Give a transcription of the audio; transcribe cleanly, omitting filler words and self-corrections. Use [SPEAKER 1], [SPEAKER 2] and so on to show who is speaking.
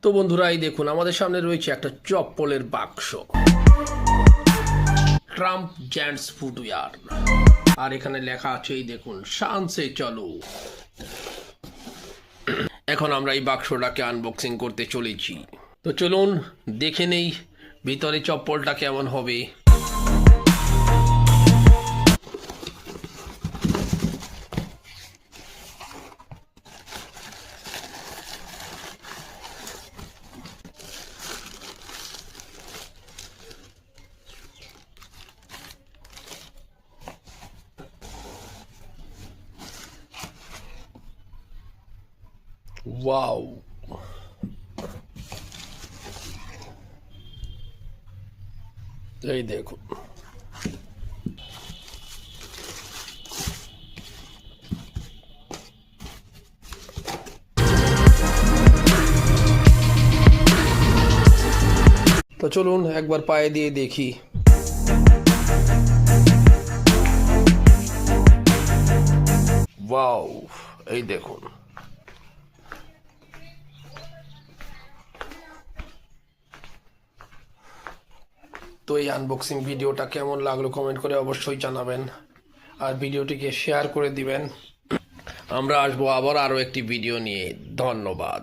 [SPEAKER 1] তো বন্ধুরা, এই দেখুন আমাদের সামনে রয়েছে একটা চপ্পলের বাক্স, ট্রাম্প জেন্টস ফুটওয়্যার। আর এখানে লেখা আছে, এই দেখুন, শানসে চলো। এখন আমরা এই বাক্সটাকে আনবক্সিং করতে চলেছি। তো চলুন দেখে নেই ভিতরে চপ্পলটা কেমন হবে। ওয়াও, এই দেখুন। তো চলুন একবার পায়ে দিয়ে দেখি। ওয়াও, এই দেখুন। তো এই আনবক্সিং ভিডিওটা কেমন লাগলো কমেন্ট করে অবশ্যই জানাবেন, আর ভিডিওটিকে শেয়ার করে দিবেন। আমরা আসবো আবার আরও একটি ভিডিও নিয়ে। ধন্যবাদ।